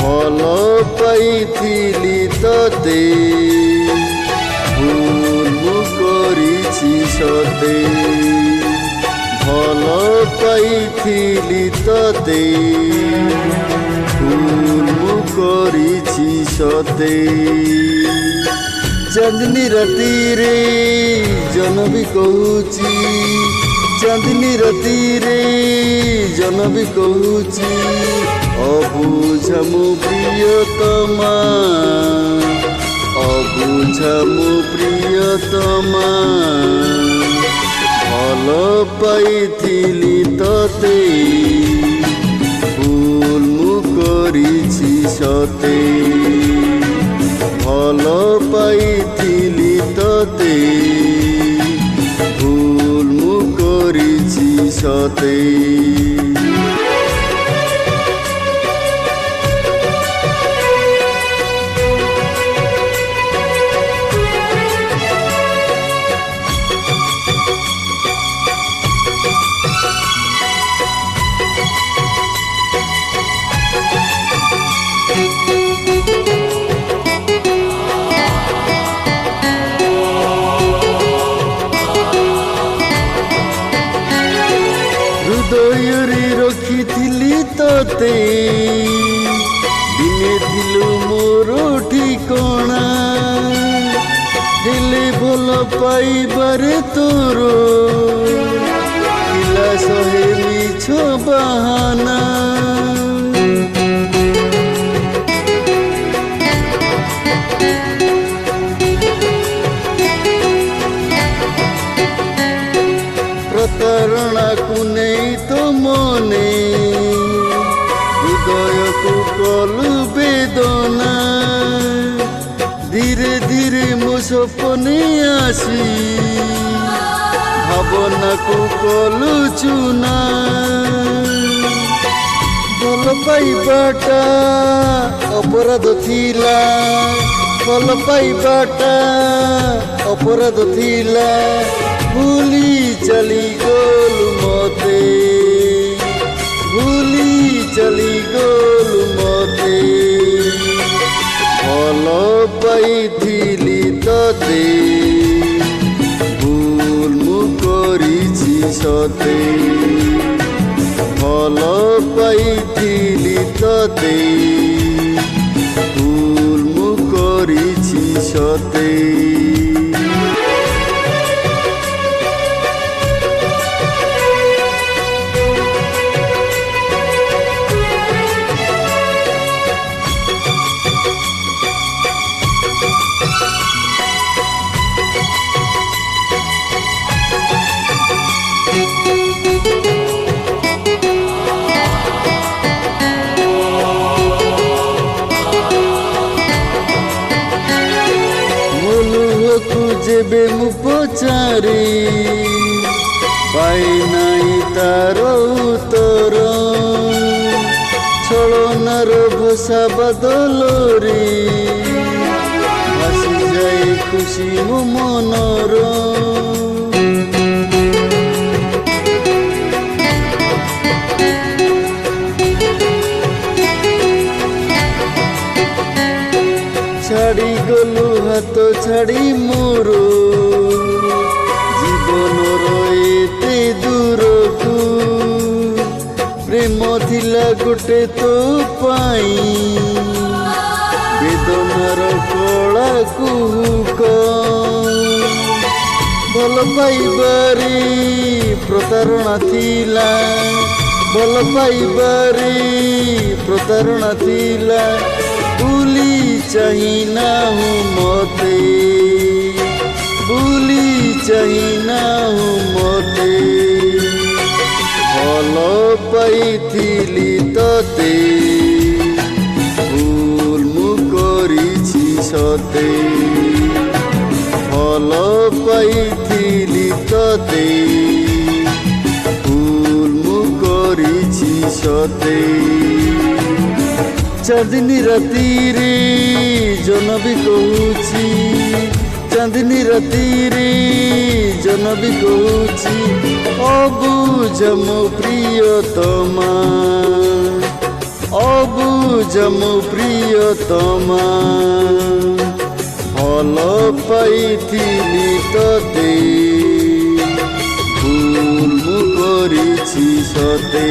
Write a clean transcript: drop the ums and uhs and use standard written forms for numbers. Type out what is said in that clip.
ଭଲ ପାଇଥିଲି ତତେ ଭୁଲ ମୁଁ କରିଛି ସତେ ଭଲ ପାଇଥିଲି ତତେ ଭୁଲ ମୁଁ କରିଛି ସତେ ଚାନ୍ଦିନୀ ରାତିରେ ଜନ ବି କହୁଛି ଚାନ୍ଦିନୀ ରାତିରେ ଜନ ବି କହୁଛି ଅବୁଝା ମୋ ପ୍ରିୟତମା ଅବୁଝା ମୋ ପ୍ରିୟତମା ଭଲ ପାଇଥିଲି ତତେ ଭୁଲ ମୁଁ କରିଛି ସତେ ଭଲ ପାଇଥିଲି ତତେ ଭୁଲ ମୁଁ କରିଛି ସତେ ହୃଦୟରେ ରଖିଥିଲି ତତେ ଦିନେ ଥିଲୁ ମୋର ଠିକଣା ହେଲେ ଭଲ ପାଇବାରେ ତୋର ଥିଲା ଶହେ ମିଛ ବାହାନା ପ୍ରତାରଣାକୁ ନେଇ ତ ମନେ ହୃଦୟକୁ କଲୁ ବେଦନା ଧୀରେ ଧୀରେ ମୋ ସପନେ ଆସି ଭାବନାକୁ କଲୁ ଚୁନା ଭଲ ପାଇବାଟା ଅପରାଧ ଥିଲା ଭଲ ପାଇବାଟା ଅପରାଧ ଥିଲା ଭୁଲି ଚାଲିଗଲୁ ମତେ ଭୁଲି ଚାଲିଗଲୁ ମତେ ଭଲ ପାଇଥିଲି ତତେ ଭୁଲ ମୁଁ କରିଛି ସତେ ଭଲ ପାଇଥିଲି ତତେ ଭୁଲ ମୁଁ କରିଛି ସତେ ଯେବେ ମୁଁ ପଚାରେ ପାଇ ନାହିଁ ତାର ଉତ୍ତର ଛଳନାର ଭସା ବଦଳରେ ଭାସିଯାଏ ଖୁସି ମୋ ମନର ଛାଡ଼ି ଗଲୁ ହାତ ଛାଡ଼ି ମୋର ଜୀବନର ଏତେ ଦୂରକୁ ପ୍ରେମ ଥିଲା ଗୋଟେ ତୋ ପାଇଁ ବେଦନାର କଳା କୁହୁକ ଭଲ ପାଇବାରେ ପ୍ରତାରଣା ଥିଲା ଭଲ ପାଇବାରେ ପ୍ରତାରଣା ଥିଲା ଭୁଲି ଚାହିଁନାହୁଁ ମତେ ଭୁଲି ଚାହିଁନାହୁଁ ମତେ ଭଲ ପାଇଥିଲି ততে ভুল মু করিছি সতে ফল পাইথিলি ততে ভুল মু করিছি সতে চাঁদিনী রাতিরে জনবি কହୁছি চাঁদিনী রাতিরে জনবি কହୁছি অবুঝ মো প্রিয়তমা অবুঝ মো প্রিয়তমা ফল পাইথিলি ততে ভুল মু করিছি সতে